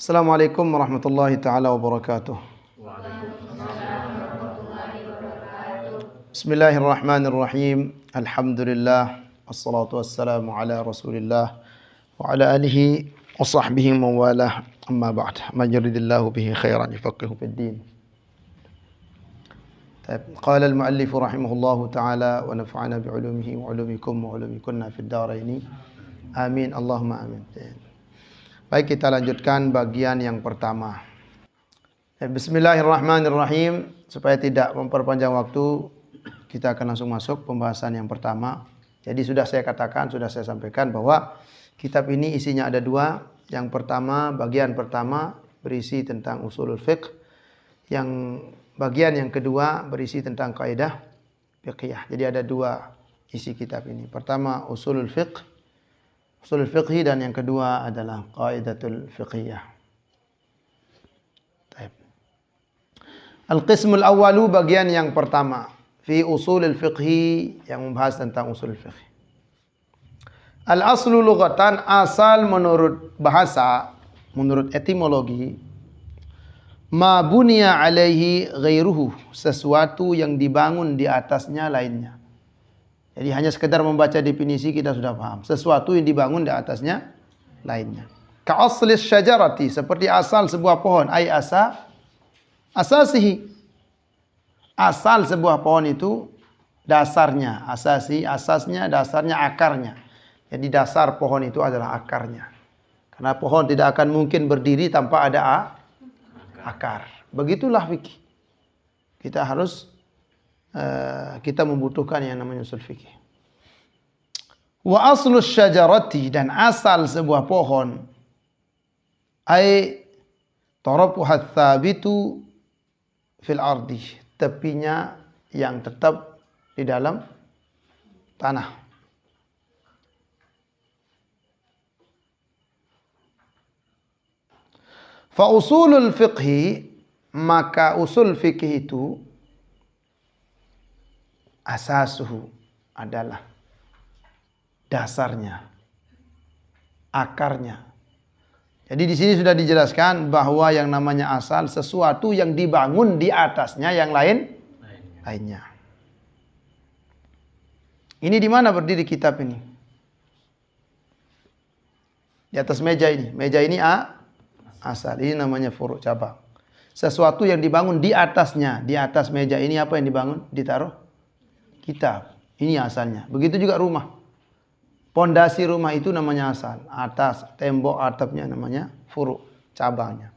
Assalamualaikum warahmatullahi taala wabarakatuh. Bismillahirrahmanirrahim. Alhamdulillah wassalatu wassalamu ala Rasulillah wa ala alihi wa sahbihi wa walah. Amma ba'd. Man yuridillahu bihi khairan yufaqihu fid din. Qala al-muallif rahimahullahu taala wa nafa'ana bi 'ulumihi wa 'ulumikum wa 'ulumikunna fid dharain. Amin Allahumma amin. Baik, kita lanjutkan bagian yang pertama. Bismillahirrahmanirrahim. Supaya tidak memperpanjang waktu, kita akan langsung masuk pembahasan yang pertama. Jadi sudah saya katakan, sudah saya sampaikan bahwa kitab ini isinya ada dua. Yang pertama, bagian pertama berisi tentang usulul fiqh. Yang bagian yang kedua berisi tentang kaidah fiqhiyah. Jadi ada dua isi kitab ini. Pertama usulul fiqh, usul fiqhi, dan yang kedua adalah qaidatul fiqhiyah. Al-qismul awwalu, bagian yang pertama, fi usulul fiqhi, yang membahas tentang usul fiqh. Al-aslu lughatan, asal menurut bahasa, menurut etimologi, ma bunya alaihi ghairuhu, sesuatu yang dibangun di atasnya lainnya. Jadi hanya sekedar membaca definisi kita sudah paham. Sesuatu yang dibangun di atasnya lainnya. Ka'aslis syajarati, seperti asal sebuah pohon. Ay asasihi. Asal sebuah pohon itu dasarnya. Asasnya, dasarnya, akarnya. Jadi dasar pohon itu adalah akarnya. Karena pohon tidak akan mungkin berdiri tanpa ada akar. Begitulah fikih. Kita membutuhkan yang namanya usul fikih. Wa aslus syajarati, dan asal sebuah pohon, ay tarafuhat thabitu fil ardi, tepinya yang tetap di dalam tanah. Fa usulul fiqhi, maka usul fikih itu asasuhu, adalah dasarnya, akarnya. Jadi di sini sudah dijelaskan bahwa yang namanya asal sesuatu yang dibangun di atasnya yang lainnya. Ini di mana berdiri kitab ini? Di atas meja ini. Meja ini asal. Ini namanya furu', cabang. Sesuatu yang dibangun di atasnya. Di atas meja ini apa yang dibangun? Ditaruh kitab. Ini asalnya. Begitu juga rumah. Pondasi rumah itu namanya asal. Atas, tembok, atapnya namanya furu', cabangnya.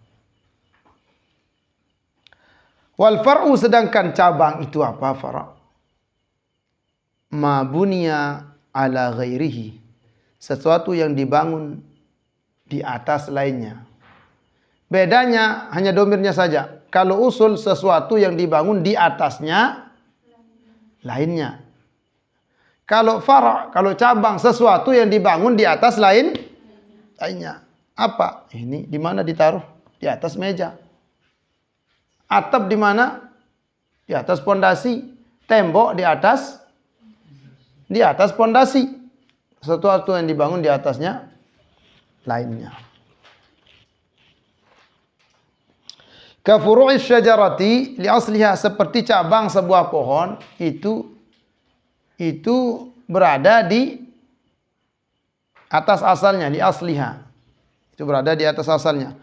Wal far'u, sedangkan cabang itu apa? Fara'. Ma bunya ala ghairihi, sesuatu yang dibangun di atas lainnya. Bedanya hanya domirnya saja. Kalau usul, sesuatu yang dibangun di atasnya lainnya. Kalau fara', kalau cabang, sesuatu yang dibangun di atas lainnya. Apa? Ini di mana ditaruh? Di atas meja. Atap di mana? Di atas pondasi. Tembok di atas pondasi. Sesuatu yang dibangun di atasnya lainnya. Ka furu'is syajarati li asliha, seperti cabang sebuah pohon itu berada di atas asalnya, di asliha. Itu berada di atas asalnya.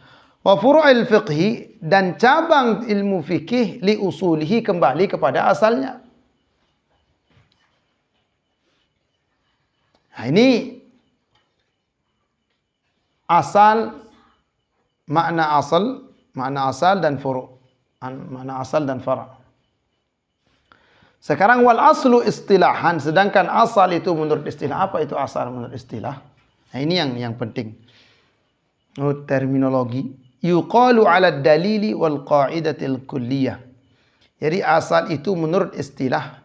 Wa furu'il fiqhi, dan cabang ilmu fikih li usulihi, kembali kepada asalnya. Nah, ini asal, makna asal dan furu', makna asal dan fara'. Sekarang wal aslu istilahan, sedangkan asal itu menurut istilah. Apa itu asal menurut istilah? Nah, ini yang penting. Menurut terminologi, yuqalu 'ala dalili wal qa'idatil kulliyah. Jadi asal itu menurut istilah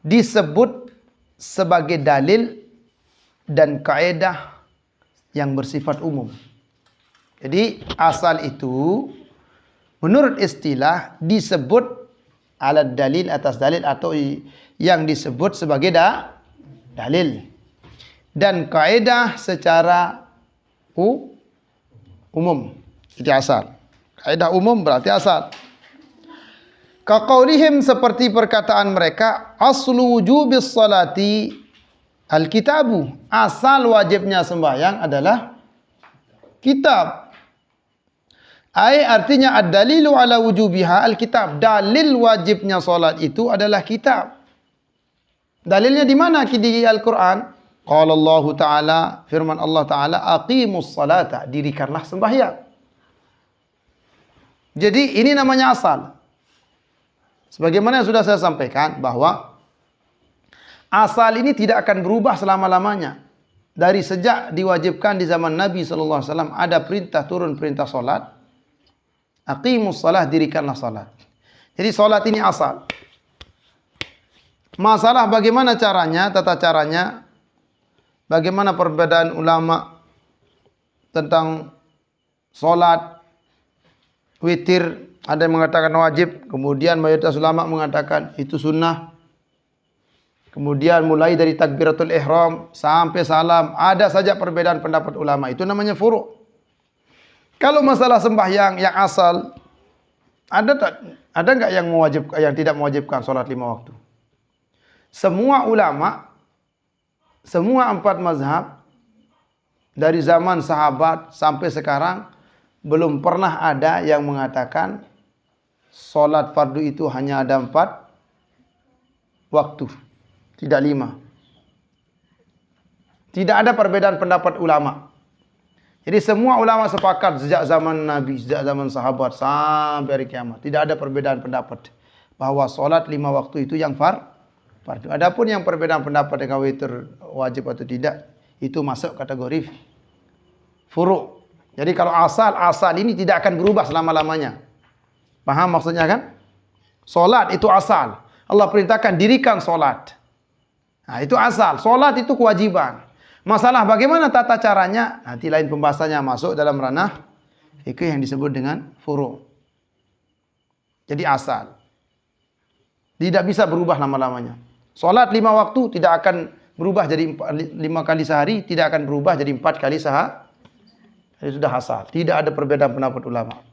disebut sebagai dalil dan kaidah yang bersifat umum. Jadi asal itu menurut istilah disebut alat dalil, atas dalil, atau yang disebut sebagai dalil. Dan kaidah secara umum. Jadi asal. Kaidah umum berarti asal. Kaqaulihim seperti perkataan mereka, aslu wujubis salati al-kitabu. Asal wajibnya sembahyang adalah kitab. Ai artinya ad-dalilu ala wujubiha al-kitab. Dalil wajibnya salat itu adalah kitab. Dalilnya di mana? Di Al-Qur'an. Qala Allah Ta'ala, firman Allah Ta'ala, aqimus salata, dirikanlah sembahyang. Jadi ini namanya asal. Sebagaimana yang sudah saya sampaikan bahwa asal ini tidak akan berubah selama-lamanya. Dari sejak diwajibkan di zaman Nabi SAW ada perintah turun perintah salat. Aqimus salah, dirikanlah salat. Jadi salat ini asal. Masalah bagaimana caranya, tata caranya, bagaimana perbedaan ulama tentang salat witir. Ada yang mengatakan wajib, kemudian mayoritas ulama mengatakan itu sunnah. Kemudian mulai dari takbiratul ihram sampai salam, ada saja perbedaan pendapat ulama. Itu namanya furu'. Kalau masalah sembahyang yang asal, ada enggak yang tidak mewajibkan salat 5 waktu? Semua ulama, semua 4 mazhab dari zaman sahabat sampai sekarang belum pernah ada yang mengatakan salat fardu itu hanya ada 4 waktu, tidak 5. Tidak ada perbedaan pendapat ulama. Jadi semua ulama sepakat sejak zaman Nabi, sejak zaman sahabat sampai hari kiamat, tidak ada perbedaan pendapat bahwa salat 5 waktu itu yang fardu. Adapun yang perbedaan pendapat dengan witir wajib atau tidak, itu masuk kategori furu'. Jadi kalau asal ini tidak akan berubah selama-lamanya. Paham maksudnya kan? Salat itu asal. Allah perintahkan dirikan salat. Nah, itu asal. Salat itu kewajiban. Masalah bagaimana tata caranya, nanti lain pembahasannya, masuk dalam ranah fikih yang disebut dengan furu'. Jadi asal. Tidak bisa berubah lama-lamanya. Salat 5 waktu tidak akan berubah jadi 5 kali sehari, tidak akan berubah jadi 4 kali sehari. Jadi sudah asal. Tidak ada perbedaan pendapat ulama.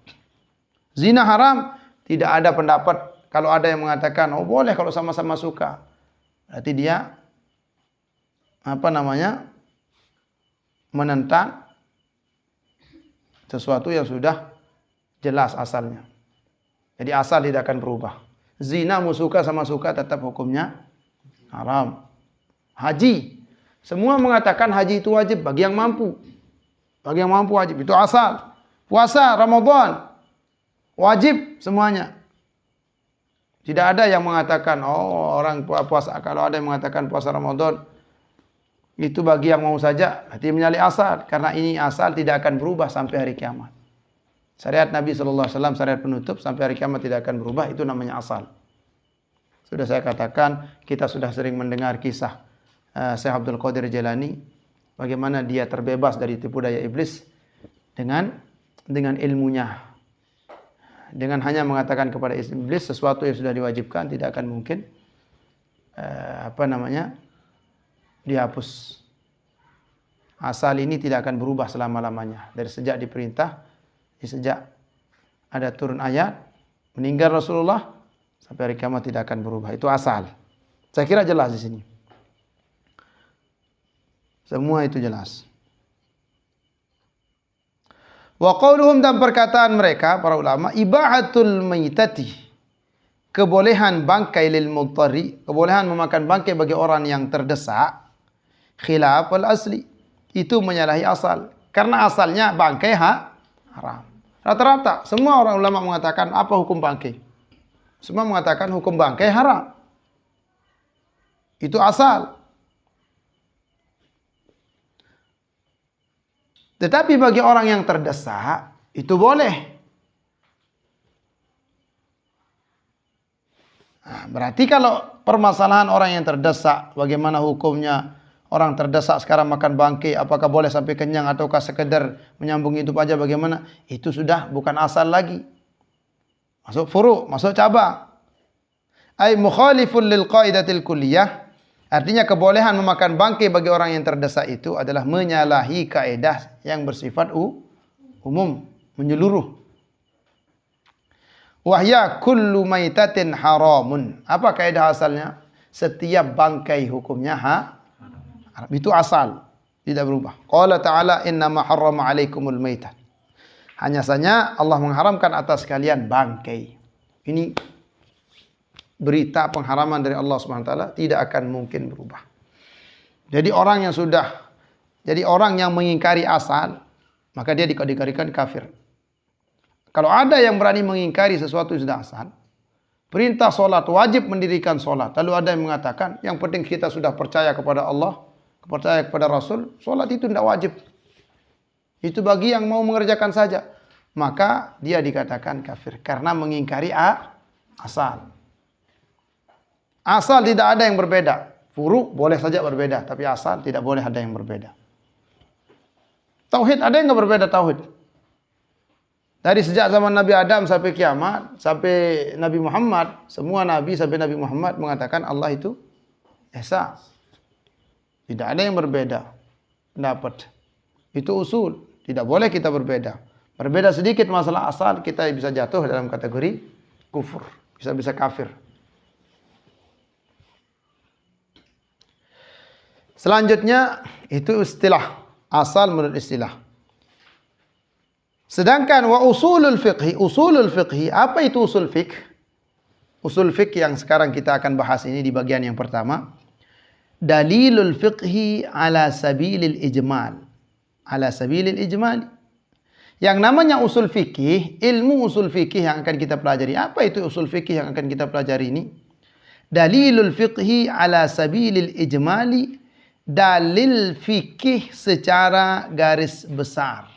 Zina haram, tidak ada pendapat. Kalau ada yang mengatakan, oh boleh kalau sama-sama suka. Berarti dia menentang sesuatu yang sudah jelas asalnya. Jadi asal tidak akan berubah. Zina mau suka sama suka tetap hukumnya haram. Haji, semua mengatakan haji itu wajib bagi yang mampu. Bagi yang mampu wajib, itu asal. Puasa Ramadan wajib semuanya. Tidak ada yang mengatakan orang puasa, kalau ada yang mengatakan puasa Ramadan itu bagi yang mau saja, berarti menyalahi asal, karena ini asal tidak akan berubah sampai hari kiamat. Syariat Nabi SAW, syariat penutup sampai hari kiamat tidak akan berubah, itu namanya asal. Sudah saya katakan, kita sudah sering mendengar kisah Syekh Abdul Qadir Jailani, bagaimana dia terbebas dari tipu daya iblis dengan ilmunya. Dengan hanya mengatakan kepada iblis sesuatu yang sudah diwajibkan tidak akan mungkin dihapus. Asal ini tidak akan berubah selama-lamanya. Dari sejak diperintah, sejak ada turun ayat, meninggal Rasulullah, sampai hari kiamat tidak akan berubah. Itu asal. Saya kira jelas di sini. Semua itu jelas. Wa qauluhum, dan perkataan mereka para ulama, ibahatul maitati, kebolehan bangkai lil mudtari, kebolehan memakan bangkai bagi orang yang terdesak, khilaf al asli, itu menyalahi asal. Karena asalnya bangkai haram. Rata-rata semua orang ulama mengatakan apa hukum bangkai? Semua mengatakan hukum bangkai haram. Itu asal. Tetapi bagi orang yang terdesak, itu boleh. Nah, berarti kalau permasalahan orang yang terdesak, bagaimana hukumnya orang terdesak sekarang makan bangkai, apakah boleh sampai kenyang ataukah sekedar menyambung hidup aja, bagaimana? Itu sudah bukan asal lagi. Masuk furu', masuk cabang. Ai mukhalifun lil qaidatil kulliyah. Artinya kebolehan memakan bangkai bagi orang yang terdesak itu adalah menyalahi kaedah yang bersifat umum. menyeluruh. Wahya kullu maitatin haramun. Apa kaidah asalnya? Setiap bangkai hukumnya haram. Itu asal, tidak berubah. Qala ta'ala innama harrama 'alaikumul maitah. Hanya saja Allah mengharamkan atas kalian bangkai. Ini berita pengharaman dari Allah Subhanahu wa taala tidak akan mungkin berubah. Jadi orang yang mengingkari asal, maka dia dikategorikan kafir. Kalau ada yang berani mengingkari sesuatu yang sudah asal, perintah solat, wajib mendirikan solat. Lalu ada yang mengatakan, yang penting kita sudah percaya kepada Allah, percaya kepada Rasul, solat itu tidak wajib. Itu bagi yang mau mengerjakan saja. Maka dia dikatakan kafir. Karena mengingkari asal. Asal tidak ada yang berbeda. Furu boleh saja berbeda, tapi asal tidak boleh ada yang berbeda. Tauhid ada yang nggak berbeda tauhid. Dari sejak zaman Nabi Adam sampai kiamat, sampai Nabi Muhammad, semua Nabi sampai Nabi Muhammad mengatakan Allah itu Esa. Tidak ada yang berbeda pendapat. Itu usul. Tidak boleh kita berbeda. Berbeda sedikit masalah asal, kita bisa jatuh dalam kategori kufur. Bisa kafir. Selanjutnya, itu istilah. Asal menurut istilah. Sedangkan usulul fiqhi, apa itu usul fiqh? Usul fiqh yang sekarang kita akan bahas ini di bagian yang pertama. Dalilul fiqhi ala sabilil ijmal. Ala sabilil ijmal. Yang namanya usul fikih, ilmu usul fikih yang akan kita pelajari. Apa itu usul fikih yang akan kita pelajari ini? Dalilul fiqhi ala sabilil ijmali. Dalil fikih secara garis besar.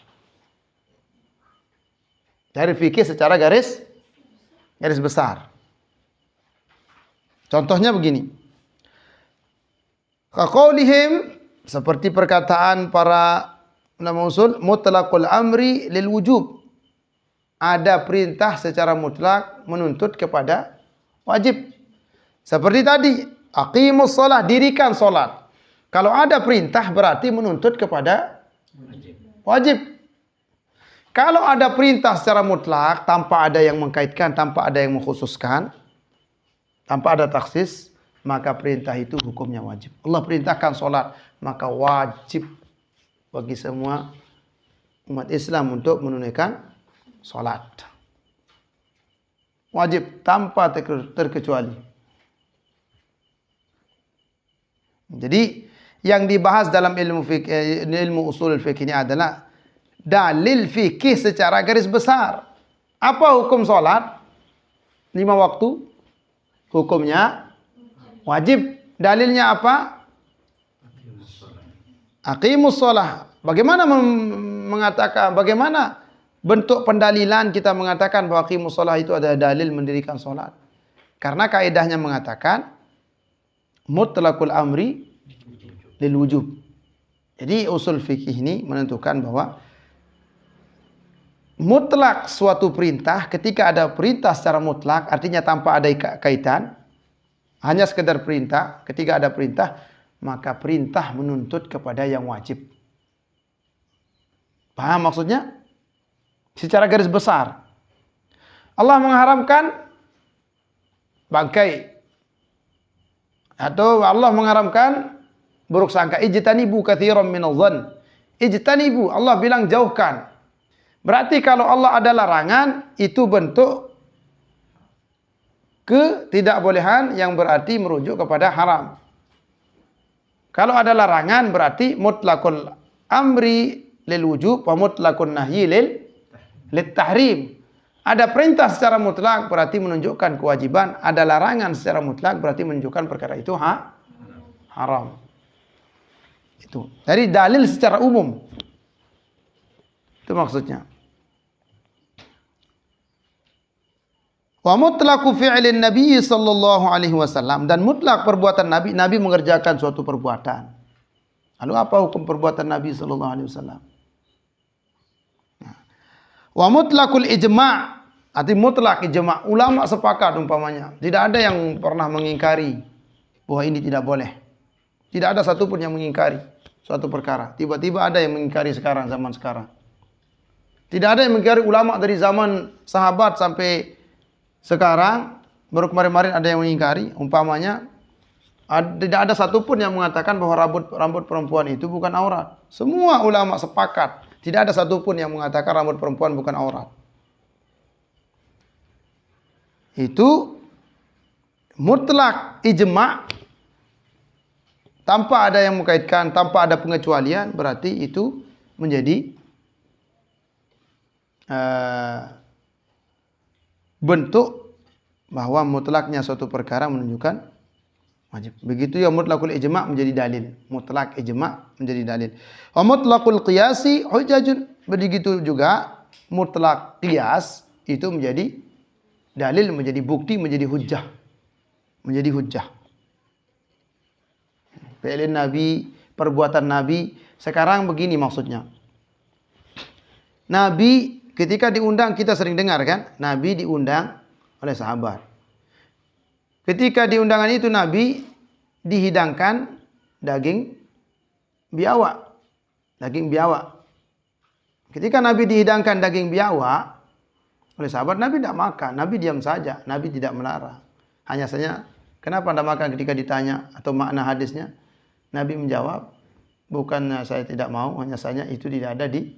Dari fikih secara garis besar. Contohnya begini. Kaqaulihim, seperti perkataan para ulama usul, mutlaqul amri lil wujub. Ada perintah secara mutlak menuntut kepada wajib. Seperti tadi, aqimus shalah, dirikan salat. Kalau ada perintah berarti menuntut kepada wajib. Kalau ada perintah secara mutlak, tanpa ada yang mengkaitkan, tanpa ada yang mengkhususkan, tanpa ada taksis, maka perintah itu hukumnya wajib. Allah perintahkan solat, maka wajib bagi semua umat Islam untuk menunaikan solat. Wajib tanpa terkecuali. Jadi, yang dibahas dalam ilmu usul fikih ini adalah dalil fikih secara garis besar. Apa hukum solat? 5 waktu. Hukumnya wajib. Dalilnya apa? Aqimus shalah. Bagaimana mengatakan? Bagaimana bentuk pendalilan kita mengatakan bahwa aqimus shalah itu adalah dalil mendirikan solat? Karena kaidahnya mengatakan mutlaqul amri lil wujub. Jadi usul fikih ini menentukan bahwa mutlak suatu perintah, ketika ada perintah secara mutlak, artinya tanpa ada kaitan, hanya sekedar perintah, ketika ada perintah, maka perintah menuntut kepada yang wajib. Paham maksudnya? Secara garis besar. Allah mengharamkan bangkai. Atau Allah mengharamkan buruk sangka. Ijtanibu katsiran minadh-dhann. Ijtanibu, Allah bilang jauhkan. Berarti kalau Allah ada larangan, itu bentuk ketidakbolehan yang berarti merujuk kepada haram. Kalau ada larangan berarti mutlaqul amri lil wujub wa mutlaqun nahyi lil tahrim. Ada perintah secara mutlak berarti menunjukkan kewajiban, ada larangan secara mutlak berarti menunjukkan perkara itu haram. Itu. Dari dalil secara umum. Itu maksudnya. Wa mutlaqu fi'lin Nabi sallallahu alaihi wasallam, dan mutlak perbuatan Nabi, Nabi mengerjakan suatu perbuatan. Lalu apa hukum perbuatan Nabi sallallahu alaihi wasallam? Wa mutlaqul ijma', arti mutlak ijma', ulama sepakat umpamanya. Tidak ada yang pernah mengingkari bahwa ini tidak boleh. Tidak ada satupun yang mengingkari suatu perkara. Tiba-tiba ada yang mengingkari sekarang, zaman sekarang. Tidak ada yang mengingkari ulama dari zaman sahabat sampai sekarang. Baru kemarin-kemarin ada yang mengingkari, umpamanya tidak ada satupun yang mengatakan bahwa rambut perempuan itu bukan aurat. Semua ulama sepakat, tidak ada satupun yang mengatakan rambut perempuan bukan aurat. Itu mutlak ijma', tanpa ada yang mengkaitkan, tanpa ada pengecualian, berarti itu menjadi bentuk bahwa mutlaknya suatu perkara menunjukkan wajib. Begitu ya mutlakul ijma' menjadi dalil. Mutlak ijma' menjadi dalil. Wa mutlakul qiyasi hujjajun. Begitu juga mutlak qiyas itu menjadi dalil, menjadi bukti, menjadi hujjah. Menjadi hujjah. Fi'il Nabi, perbuatan Nabi. Sekarang begini maksudnya. Nabi ketika diundang, kita sering dengar kan? Nabi diundang oleh sahabat. Ketika di undangan itu Nabi dihidangkan daging biawak. Daging biawak. Ketika Nabi dihidangkan daging biawak oleh sahabat, Nabi tidak makan. Nabi diam saja. Nabi tidak melarang. Hanya saja, kenapa Anda makan ketika ditanya atau makna hadisnya? Nabi menjawab, bukannya saya tidak mau, hanya saja itu tidak ada di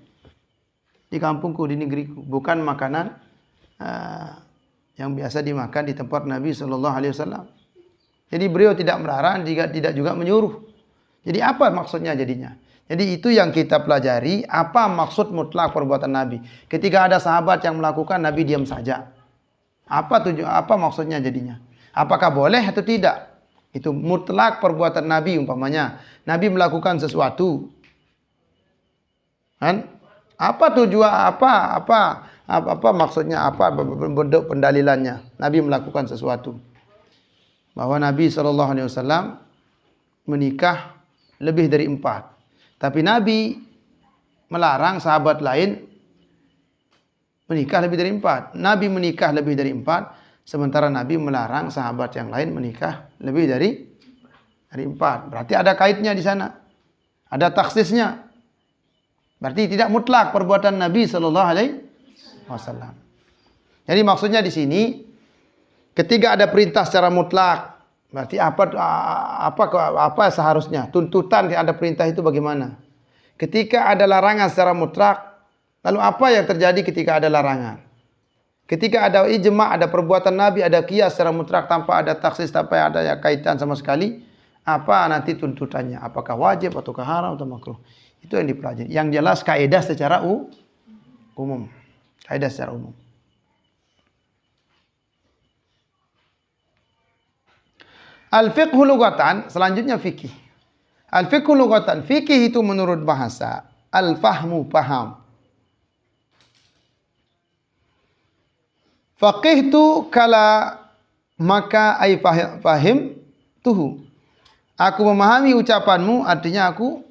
kampungku, di negeriku. Bukan makanan yang biasa dimakan di tempat Nabi Shallallahu Alaihi Wasallam. Jadi beliau tidak melarang, tidak juga menyuruh. Jadi apa maksudnya jadinya? Jadi itu yang kita pelajari, apa maksud mutlak perbuatan Nabi. Ketika ada sahabat yang melakukan, Nabi diam saja. Apa maksudnya jadinya? Apakah boleh atau tidak? Itu mutlak perbuatan Nabi umpamanya. Nabi melakukan sesuatu. Kan? Apa tujuan, apa maksudnya, apa bentuk pendalilannya? Nabi melakukan sesuatu. Bahwa Nabi SAW menikah lebih dari 4. Tapi Nabi melarang sahabat lain menikah lebih dari 4. Nabi menikah lebih dari 4, sementara Nabi melarang sahabat yang lain menikah lebih dari 4. Berarti ada kaitnya di sana. Ada taksisnya. Berarti tidak mutlak perbuatan Nabi SAW. Jadi maksudnya di sini, ketika ada perintah secara mutlak, berarti apa seharusnya? Tuntutan ada perintah itu bagaimana? Ketika ada larangan secara mutlak, lalu apa yang terjadi ketika ada larangan? Ketika ada ijma', ada perbuatan Nabi, ada qiyas secara mutlak tanpa ada taksis, tanpa ada kaitan sama sekali, apa nanti tuntutannya? Apakah wajib ataukah haram atau makruh? Itu yang dipelajari. Yang jelas kaidah secara umum. Kaidah secara umum. Al-fiqhu lughatan, selanjutnya fikih. Al-fiqhu lughatan, fikih itu menurut bahasa. Al-fahmu, paham. Faqih itu kala maka ay fahim tuhu. Aku memahami ucapanmu, artinya aku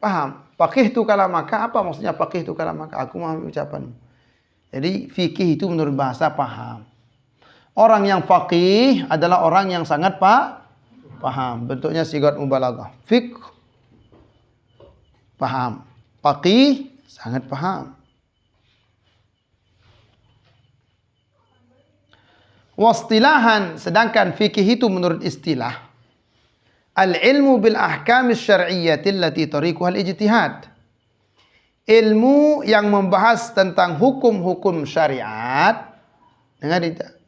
paham. Faqih itu kala maka, apa maksudnya faqih itu kala maka? Aku memahami ucapanmu. Jadi fikih itu menurut bahasa paham. Orang yang faqih adalah orang yang sangat paham. Bentuknya sigat mubalaghah. Fiqh, paham. Faqih, sangat paham. Wastilahan, sedangkan fikih itu menurut istilah. Al-ilmu bil ahkamis syar'iyyati allati tariquha al-ijtihad. Ilmu yang membahas tentang hukum-hukum syariat. Dengar tidak?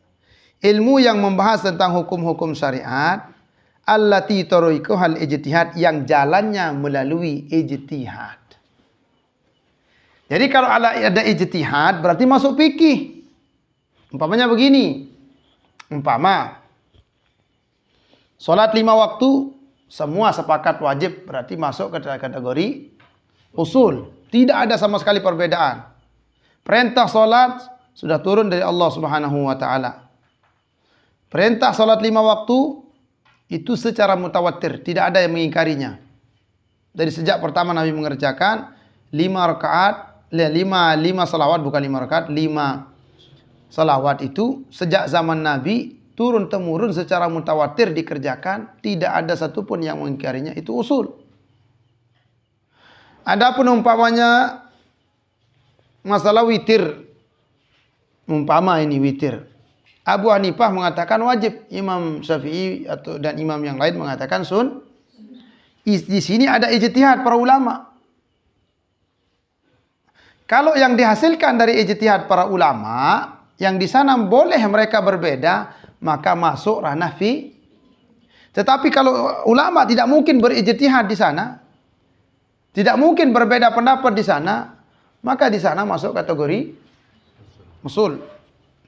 Ilmu yang membahas tentang hukum-hukum syariat. Allati tariquha al-ijtihad, yang jalannya melalui ijtihad. Jadi kalau ada ijtihad berarti masuk fikih. Umpamanya begini. Salat 5 waktu semua sepakat wajib, berarti masuk ke kategori usul. Tidak ada sama sekali perbedaan. Perintah salat sudah turun dari Allah Subhanahu wa taala. Perintah salat 5 waktu itu secara mutawatir, tidak ada yang mengingkarinya. Dari sejak pertama Nabi mengerjakan 5 rakaat, 5 salawat, bukan 5 rakaat, 5 salawat itu sejak zaman Nabi turun-temurun secara mutawatir dikerjakan, tidak ada satupun yang mengingkarinya, itu usul. Adapun umpamanya masalah witir. Umpama ini witir. Abu Hanifah mengatakan wajib, Imam Syafi'i dan imam yang lain mengatakan Di sini ada ijtihad para ulama. Kalau yang dihasilkan dari ijtihad para ulama, yang di sana boleh mereka berbeda, maka masuk ranah fi. Tetapi kalau ulama tidak mungkin berijtihad di sana, tidak mungkin berbeda pendapat di sana, maka di sana masuk kategori usul.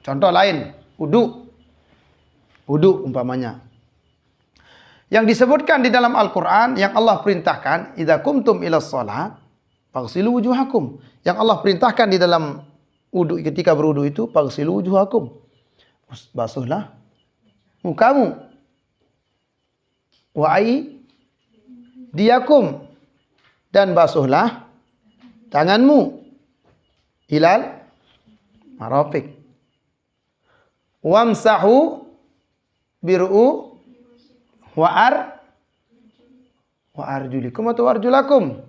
Contoh lain, wudu umpamanya. Yang disebutkan di dalam Al-Quran, yang Allah perintahkan, idza kumtum ilas salat, faghsilu wujuhakum. Yang Allah perintahkan di dalam wudu, ketika berwudu itu, faghsilu wujuhakum. Basuhlah mukamu. Wa aydiyakum. Dan basuhlah tanganmu. Ilal marafiq. Wamsahu bir'u wa arjulikum atau arjulakum.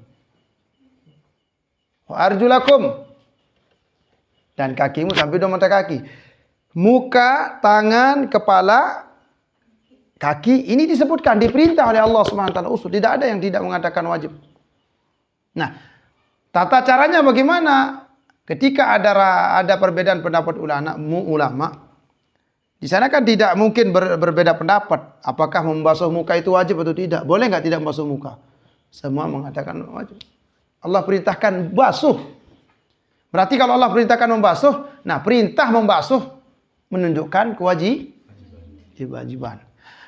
Wa arjulakum. Dan kakimu sampai dua mata kaki. Muka, tangan, kepala, kaki. Ini disebutkan, diperintah oleh Allah SWT usul. Tidak ada yang tidak mengatakan wajib. Nah, tata caranya bagaimana? Ketika ada perbedaan pendapat ulama, di sana kan tidak mungkin berbeda pendapat. Apakah membasuh muka itu wajib atau tidak? Boleh nggak tidak membasuh muka? Semua mengatakan wajib. Allah perintahkan basuh. Berarti kalau Allah perintahkan membasuh, nah perintah membasuh menunjukkan kewajiban.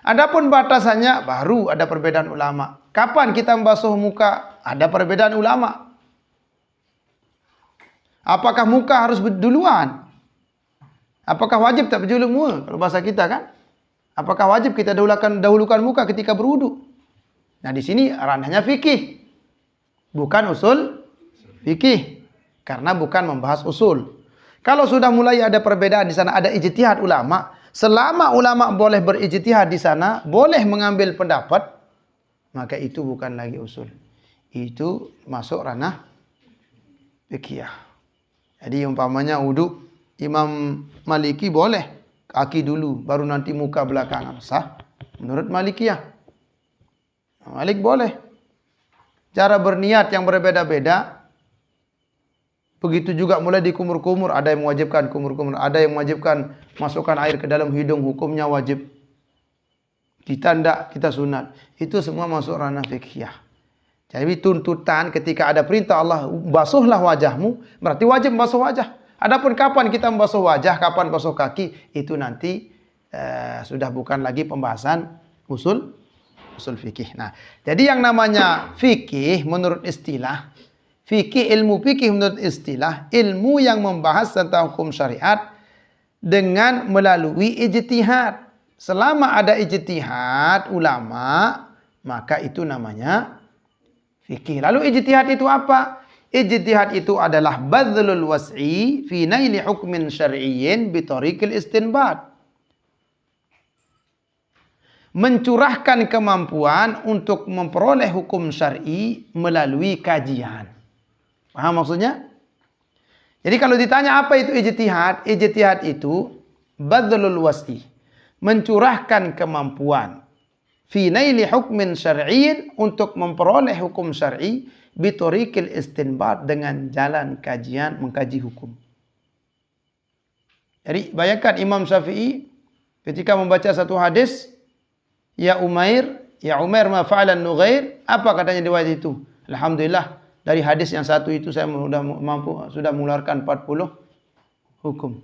Adapun batasannya baru ada perbedaan ulama. Kapan kita membasuh muka? Ada perbedaan ulama. Apakah muka harus duluan? Apakah wajib tak berjuluk muka? Kalau bahasa kita kan? Apakah wajib kita dahulukan muka ketika berwudu? Nah di sini ranahnya fikih. Bukan usul fikih. Karena bukan membahas usul. Kalau sudah mulai ada perbedaan di sana, ada ijtihad ulama. Selama ulama boleh berijtihad di sana, boleh mengambil pendapat, maka itu bukan lagi usul. Itu masuk ranah fikih. Jadi umpamanya wudu, Imam Maliki boleh kaki dulu, baru nanti muka belakangan. Sah menurut Malikiyah. Malik boleh. Cara berniat yang berbeda-beda. Begitu juga mulai di kumur-kumur. Ada yang mewajibkan kumur-kumur. Ada yang mewajibkan masukkan air ke dalam hidung. Hukumnya wajib. Kita tidak, kita sunat. Itu semua masuk ranah fiqhiyah. Jadi tuntutan ketika ada perintah Allah, basuhlah wajahmu. Berarti wajib basuh wajah. Adapun kapan kita membasuh wajah, kapan basuh kaki, itu nanti sudah bukan lagi pembahasan usul fikih. Nah, jadi yang namanya fikih menurut istilah, ilmu fikih menurut istilah, ilmu yang membahas tentang hukum syariat dengan melalui ijtihad. Selama ada ijtihad ulama, maka itu namanya fikih. Lalu ijtihad itu apa? Ijtihad itu adalah badlul was'i fi naili hukmin syar'iyyin bi tariqil istinbat. Mencurahkan kemampuan untuk memperoleh hukum syar'i melalui kajian. Paham maksudnya? Jadi kalau ditanya apa itu ijtihad? Ijtihad itu badlul was'i. Mencurahkan kemampuan fi naili hukmin syar'iyyin untuk memperoleh hukum syar'i bitorikil istinbat dengan jalan kajian mengkaji hukum. Jadi bayangkan Imam Syafi'i ketika membaca satu hadis, ya Umair ma fa'alan Nughair, apa katanya di riwayat itu? Alhamdulillah dari hadis yang satu itu saya sudah mengeluarkan 40 hukum.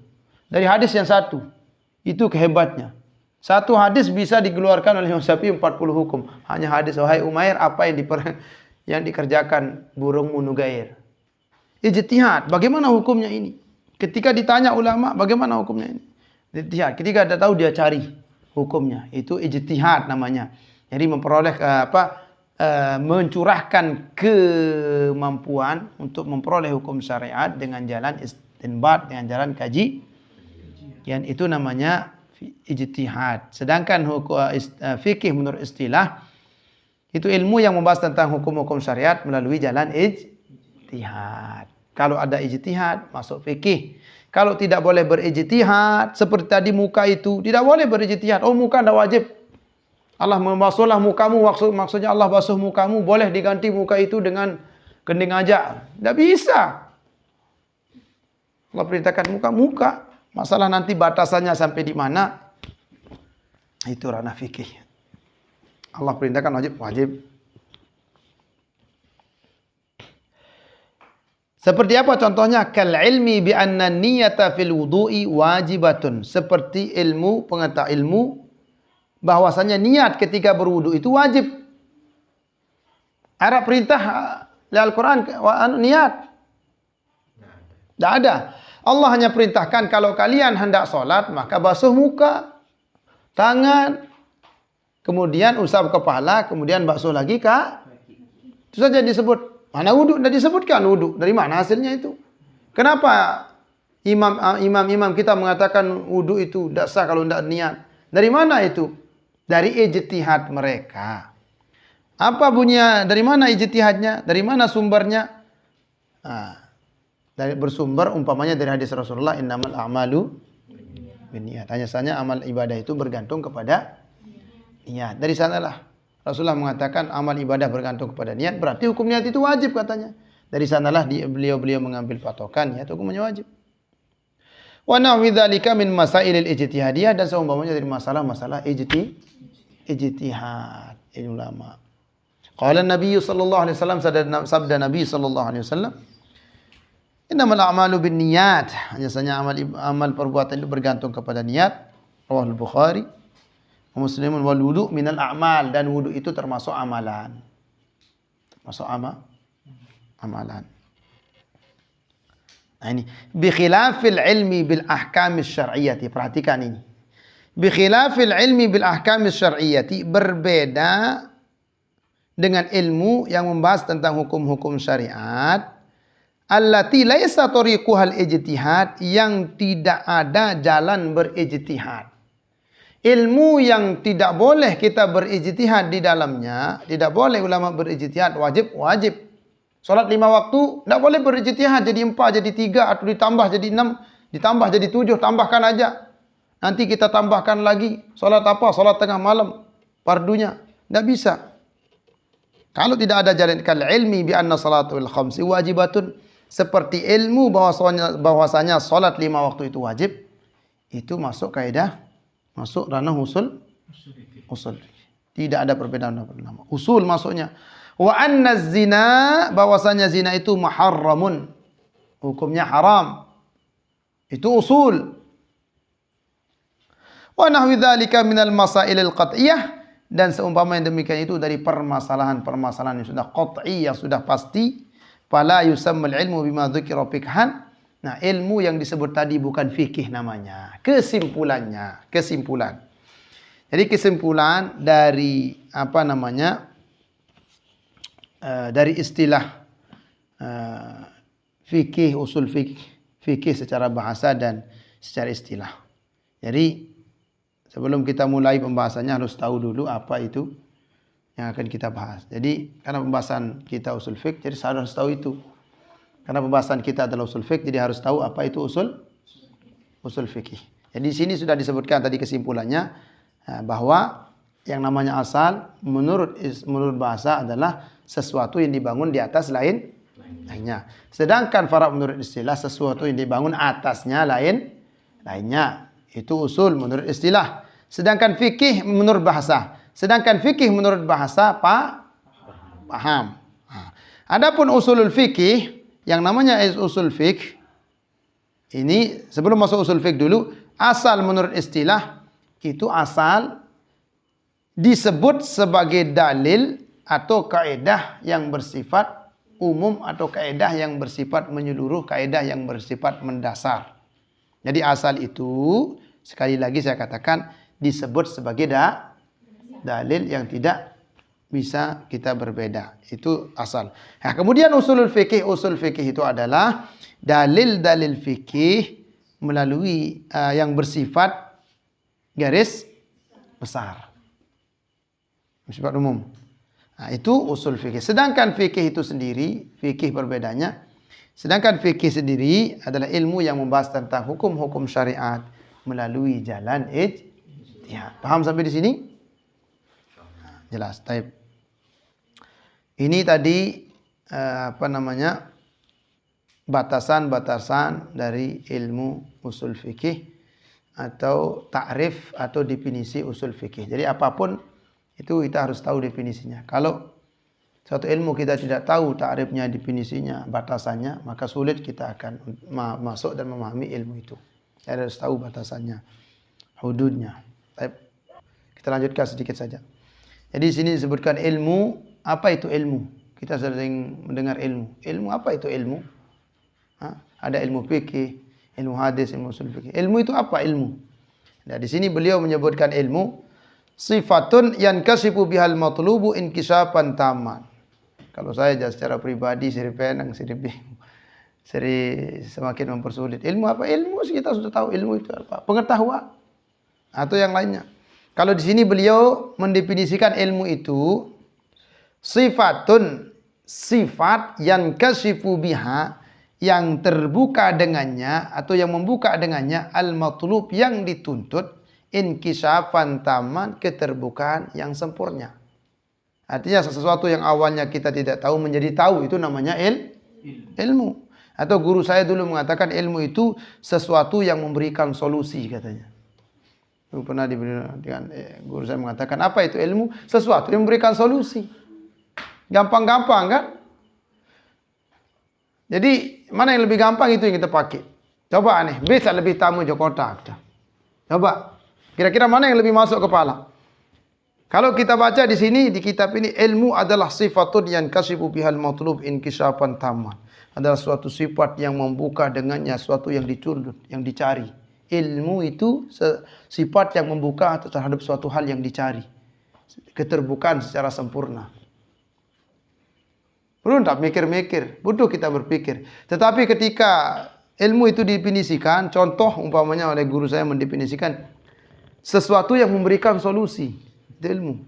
Dari hadis yang satu, itu kehebatnya. Satu hadis bisa dikeluarkan oleh Imam Syafi'i 40 hukum. Hanya hadis, wahai Umair, apa yang dikerjakan burungmu Nugair. Ijtihad, bagaimana hukumnya ini? Ketika ditanya ulama, bagaimana hukumnya ini? Ijtihad, ketika dia tahu dia cari hukumnya. Itu ijtihad namanya. Jadi memperoleh mencurahkan kemampuan untuk memperoleh hukum syariat dengan jalan istinbat, dengan jalan kaji. Yang itu namanya ijtihad. Sedangkan fikih menurut istilah itu ilmu yang membahas tentang hukum-hukum syariat melalui jalan ijtihad. Kalau ada ijtihad, masuk fikih. Kalau tidak boleh berijtihad, seperti tadi muka itu, tidak boleh berijtihad. Oh, muka tidak wajib. Allah membasuhlah mukamu, maksudnya Allah basuh mukamu, boleh diganti muka itu dengan kening aja. Tidak bisa. Allah perintahkan muka. Masalah nanti batasannya sampai di mana, itu ranah fikih. Allah perintahkan wajib. Seperti apa contohnya? Kal ilmi bi anna niyata fil wudu'i wajibatun. Seperti ilmu bahwasanya niat ketika berwudu itu wajib. Ada perintah di Al-Quran niat? Tidak ada. Allah hanya perintahkan kalau kalian hendak sholat maka basuh muka, tangan, kemudian usap kepala, kemudian basuh lagi kaki. Itu saja disebut. Mana wudu? Tidak disebutkan wudu. Dari mana hasilnya itu? Kenapa imam kita mengatakan wudu itu tidak sah kalau tidak niat? Dari mana itu? Dari ijtihad mereka. Apa bunyinya? Dari mana ijtihadnya? Dari mana sumbernya? Dari bersumber umpamanya dari hadis Rasulullah, innamal a'malu binniyat. Hanya saja amal ibadah itu bergantung kepada niat. Dari sanalah Rasulullah mengatakan amal ibadah bergantung kepada niat, berarti hukum niat itu wajib katanya. Dari sanalah beliau mengambil patokan niat hukumnya wajib. Wa nahwi dzalika min masailil ijtihadiyah, dan seumpamanya dari masalah-masalah ijtihad ulama. Qala Nabi sallallahu alaihi wasallam, sabda Nabi sallallahu alaihi wasallam, innamal a'malu binniyat. Hanya saja amal perbuatan itu bergantung kepada niat. Rawahul Bukhari. Muslimun wal wudu minal a'mal, dan wudu itu termasuk amalan. Amalan. Nah, ini bi khilafil ilmi bil ahkamis syar'iyyati. Perhatikan ini. Bi khilafil ilmi bil ahkamis syar'iyyati, berbeda dengan ilmu yang membahas tentang hukum-hukum syariat. Allati laisa tariquhal ijtihad, yang tidak ada jalan berijtihad. Ilmu yang tidak boleh kita berijtihad di dalamnya, tidak boleh ulama berijtihad, wajib. Salat 5 waktu, tidak boleh berijtihad jadi 4, jadi 3, atau ditambah jadi 6, ditambah jadi 7, tambahkan aja. Nanti kita tambahkan lagi, salat apa? Salat tengah malam, fardunya. Tidak bisa. Kalau tidak ada jalan, kal ilmi bi anna salatul khamsi wajibatun, seperti ilmu bahwasanya salat 5 waktu itu wajib, itu masuk kaidah, masuk ranah usul. Tidak ada perbedaan nama. Usul masuknya. Wa anna zina, bahwasanya zina itu muharramun, hukumnya haram. Itu usul. Wa nahwi dzalika minal masailil qat'iyah, dan seumpama yang demikian itu dari permasalahan yang sudah qat'i, yang sudah pasti. Fala yusammal ilmu bima dzukira fikhan. Nah, ilmu yang disebut tadi bukan fikih namanya. Kesimpulan. Jadi kesimpulan dari dari istilah fikih, usul fikih secara bahasa dan secara istilah. Jadi sebelum kita mulai pembahasannya harus tahu dulu apa itu yang akan kita bahas. Jadi karena pembahasan kita usul fikih, jadi saya harus tahu itu. Karena pembahasan kita adalah usul fikih, jadi harus tahu apa itu usul fikih. Jadi di sini sudah disebutkan tadi kesimpulannya bahwa yang namanya asal menurut bahasa adalah sesuatu yang dibangun di atas lainnya. Sedangkan far'a menurut istilah sesuatu yang dibangun atasnya lainnya. Itu usul menurut istilah. Sedangkan fikih menurut bahasa. Paham. Adapun usulul fikih, yang namanya usul fikih ini, sebelum masuk usul fikih dulu, asal menurut istilah itu asal disebut sebagai dalil atau kaidah yang bersifat umum atau kaidah yang bersifat menyeluruh, kaidah yang bersifat mendasar. Jadi asal itu sekali lagi saya katakan disebut sebagai dalil yang tidak bisa kita berbeda. Itu asal. Nah, kemudian usul fikih itu adalah dalil-dalil fikih melalui yang bersifat garis besar. Bersifat umum. Nah, itu usul fikih. Sedangkan fikih itu sendiri, fikih berbedanya, Sedangkan fikih sendiri adalah ilmu yang membahas tentang hukum-hukum syariat melalui jalan ijtihad. Paham sampai di sini? Jelas. Taib. Ini tadi batasan-batasan dari ilmu usul fikih atau ta'rif atau definisi usul fikih. Jadi apapun itu kita harus tahu definisinya. Kalau suatu ilmu kita tidak tahu ta'rifnya, definisinya, batasannya, maka sulit kita akan masuk dan memahami ilmu itu. Kita harus tahu batasannya, hududnya. Kita lanjutkan sedikit saja. Jadi di sini disebutkan ilmu. Apa itu ilmu? Kita sering mendengar ilmu. Ilmu apa itu ilmu? Ada ilmu fikih, ilmu hadis, ilmu usul fikih. Ilmu itu apa ilmu? Nah, di sini beliau menyebutkan ilmu sifatun yankasifu bihal matlubu inkisafan taman. Kalau saya secara pribadi sering penang, semakin mempersulit. Ilmu apa? Ilmu kita sudah tahu ilmu itu apa? Pengetahuan atau yang lainnya. Kalau di sini beliau mendefinisikan ilmu itu sifatun, sifat yankasifu biha, yang terbuka dengannya atau yang membuka dengannya al-matlub, yang dituntut, inkisafan taman, keterbukaan yang sempurna. Artinya sesuatu yang awalnya kita tidak tahu menjadi tahu, itu namanya ilmu. Atau guru saya dulu mengatakan ilmu itu sesuatu yang memberikan solusi, katanya. Pernah dengan guru saya mengatakan, apa itu ilmu? Sesuatu yang memberikan solusi. Gampang-gampang kan? Jadi mana yang lebih gampang itu yang kita pakai. Coba nih, bisa lebih tamu Jakarta. Coba, kira-kira mana yang lebih masuk kepala? Kalau kita baca di sini di kitab ini, ilmu adalah sifatun yang kasifu bihal matlub inkisafan taman. Adalah suatu sifat yang membuka dengannya suatu yang dituntut, yang dicari. Ilmu itu sifat yang membuka terhadap suatu hal yang dicari. Keterbukaan secara sempurna. Perlu tak mikir-mikir, butuh kita berpikir. Tetapi ketika ilmu itu didefinisikan, contoh umpamanya oleh guru saya mendefinisikan sesuatu yang memberikan solusi, itu ilmu.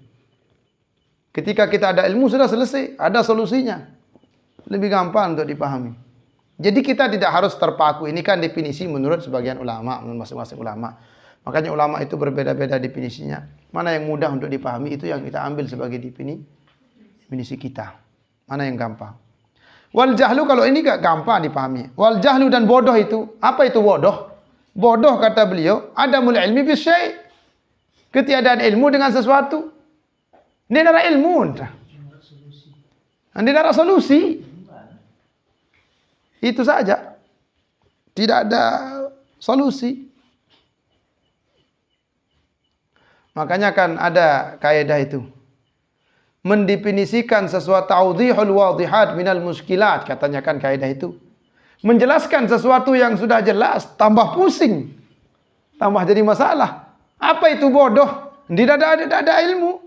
Ketika kita ada ilmu sudah selesai, ada solusinya. Lebih gampang untuk dipahami. Jadi kita tidak harus terpaku. Ini kan definisi menurut sebagian ulama, menurut masing-masing ulama. Makanya ulama itu berbeda-beda definisinya. Mana yang mudah untuk dipahami itu yang kita ambil sebagai definisi kita. Mana yang gampang? Wal jahlu, kalau ini gak gampang dipahami. Wal jahlu dan bodoh itu, apa itu bodoh? Bodoh kata beliau, adamul ilmi bisyai'. Ketiadaan ilmu dengan sesuatu. Ini adalah ilmu. Ini adalah solusi. Itu saja. Tidak ada solusi. Makanya kan ada kaidah itu. Mendefinisikan sesuatu, tawdihul wadihat minal muskilat, katanya kan kaidah itu. Menjelaskan sesuatu yang sudah jelas tambah pusing, tambah jadi masalah. Apa itu bodoh? Tidak ada ilmu.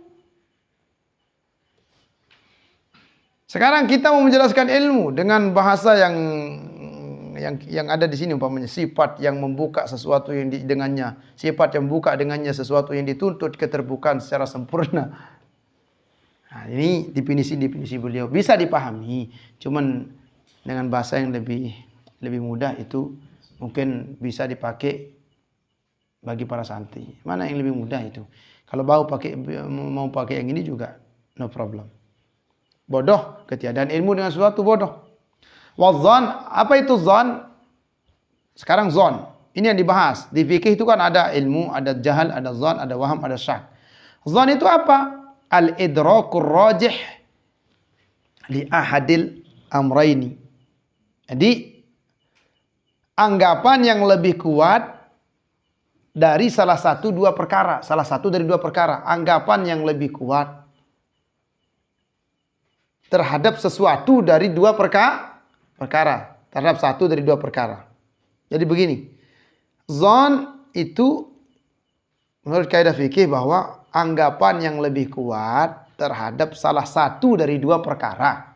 Sekarang kita mau menjelaskan ilmu dengan bahasa yang ada di sini, umpamanya sifat yang membuka sesuatu yang dengannya, sifat yang membuka dengannya sesuatu yang dituntut keterbukaan secara sempurna. Nah, ini definisi beliau bisa dipahami, cuman dengan bahasa yang lebih mudah itu mungkin bisa dipakai bagi para santri. Mana yang lebih mudah itu? Kalau mau pakai yang ini juga no problem. Bodoh, ketiadaan ilmu dengan sesuatu bodoh. Wadzan, apa itu zan? Sekarang zan, ini yang dibahas. Di fikih itu kan ada ilmu, ada jahal, ada zan, ada waham, ada syak. Zan itu apa? Al-idrakur rajih li ahadil amraini. Jadi anggapan yang lebih kuat dari salah satu dari dua perkara. Anggapan yang lebih kuat terhadap sesuatu dari dua perkara. Terhadap satu dari dua perkara. Jadi begini. Zon itu menurut kaidah fikih bahwa anggapan yang lebih kuat terhadap salah satu dari dua perkara.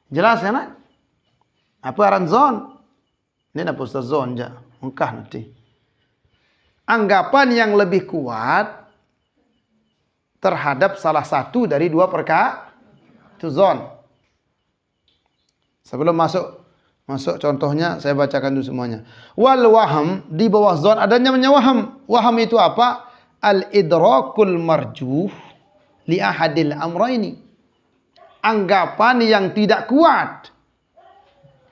Jelas ya, nak? Apa aran zon? Ini apa Ustaz zon aja. Mengkah nanti. Anggapan yang lebih kuat terhadap salah satu dari dua perkara itu zon. Sebelum masuk contohnya, saya bacakan dulu semuanya. Wal waham, di bawah zon adanya namanya waham. Waham itu apa? Al-idrakul marjuh li ahadil amrayni. Anggapan yang tidak kuat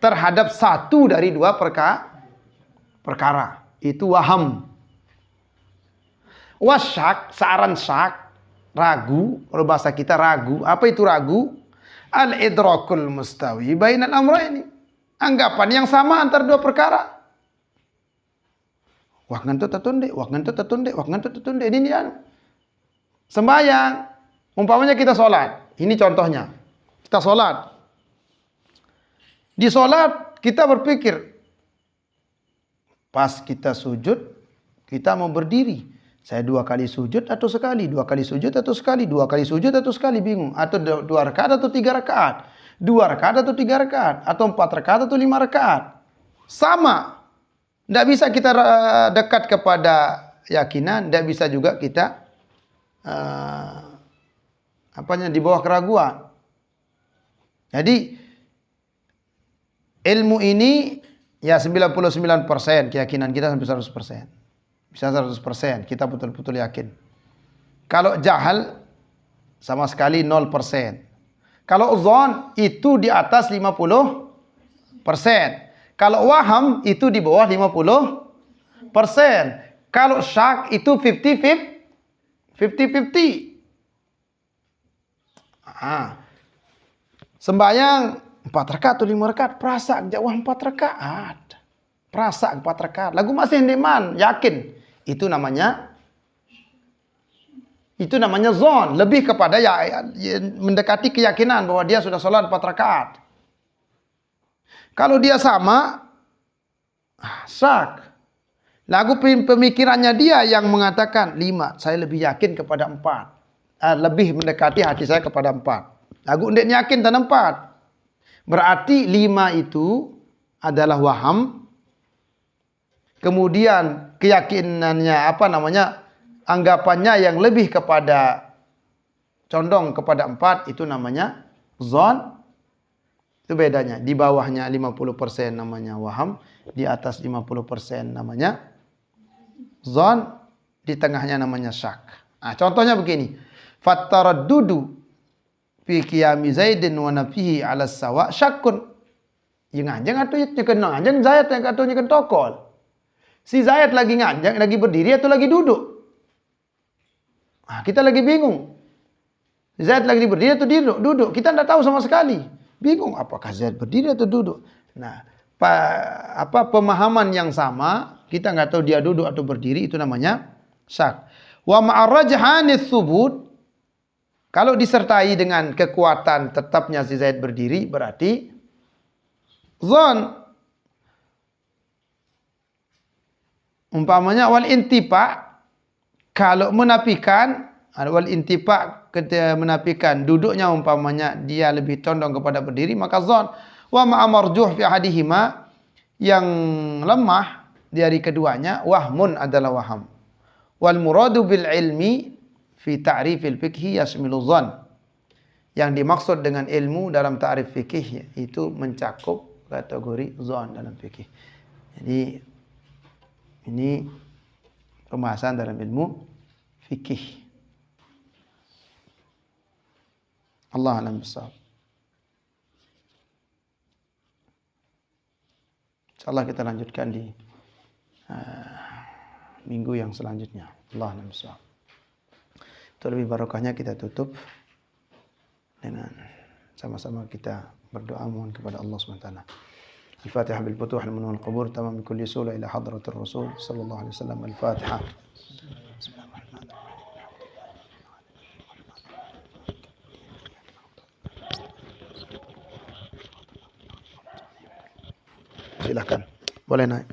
terhadap satu dari dua perkara. Itu waham. Wasyak, searan syak, ragu, kalau bahasa kita ragu. Apa itu ragu? Al-idrakul mustawi bainal amrayni. Anggapan yang sama antara dua perkara. Wah ngantuk tertunde, wah ngantuk tertunde, wah ngantuk tertunde. Ini dia. Sembahyang. Umpamanya kita sholat. Ini contohnya. Kita sholat. Di sholat kita berpikir. Pas kita sujud, kita mau berdiri. Saya 2 kali sujud atau sekali, 2 kali sujud atau sekali, 2 kali sujud atau sekali, bingung. Atau 2 rakaat atau 3 rakaat, 2 rakaat atau 3 rakaat, atau 4 rakaat atau 5 rakaat. Sama. Tidak bisa kita dekat kepada yakinan, tidak bisa juga kita di bawah keraguan. Jadi ilmu ini ya 99%, keyakinan kita sampai 100%. Bisa 100%, kita betul-betul yakin. Kalau jahal sama sekali 0%. Kalau zon itu di atas 50%. Kalau waham itu di bawah 50%. Kalau syak itu 50-50. Sembahyang 4 rakaat atau 5 rakaat, perasa jauh 4 rakaat. Perasa 4 rakaat. Lagu masih hendeman, yakin. Itu namanya zon, lebih kepada mendekati keyakinan bahwa dia sudah sholat 4 rakaat. Kalau dia sama, syak. Lagu pemikirannya dia yang mengatakan 5, saya lebih yakin kepada 4. Lebih mendekati hati saya kepada 4. Lagu ndek yakin dan 4. Berarti 5 itu adalah waham. Kemudian keyakinannya anggapannya yang lebih kepada condong kepada 4 itu namanya zon. Itu bedanya. Di bawahnya 50% namanya waham, di atas 50% namanya zon, di tengahnya namanya syak. Contohnya begini. Fattaraddudu fi qiyami Zaidin wa nafihi 'ala sawa syakkun. Yang anjing atau nyeken anjing Zaid yang atau nyeken tokol. Si Zaid lagi nganjang, lagi berdiri atau lagi duduk? Kita lagi bingung. Si Zaid lagi berdiri atau duduk? Kita tidak tahu sama sekali. Bingung apakah Zaid berdiri atau duduk. Nah, pemahaman yang sama, kita nggak tahu dia duduk atau berdiri, itu namanya syak. Wa ma'arrajhanis subut, kalau disertai dengan kekuatan tetapnya si Zaid berdiri, berarti zon. Umpamanya wal intifa, kalau menafikan, wal intifa ketika menafikan duduknya, umpamanya dia lebih condong kepada berdiri, maka zon. Wa ma'amarjuh fi ahadihima, yang lemah dari keduanya, wahmun adalah waham. Wal muradu bil ilmi fi ta'rifil fikhi yasmilu zon. Yang dimaksud dengan ilmu dalam ta'rif fikih itu mencakup kategori zon dalam fikih. Jadi ini pembahasan dalam ilmu fikih. Allah a'lam bishawab. Insyaallah kita lanjutkan di minggu yang selanjutnya. Allah a'lam bishawab. Untuk lebih barokahnya kita tutup dengan sama-sama kita berdoa mohon kepada Allah SWT. الفاتحة بالفتوح المنون القبور تمام بكل سهولة إلى حضرة الرسول صلى الله عليه وسلم. الفاتحة. بسم الله الرحمن الرحيم. Silakan, boleh naik.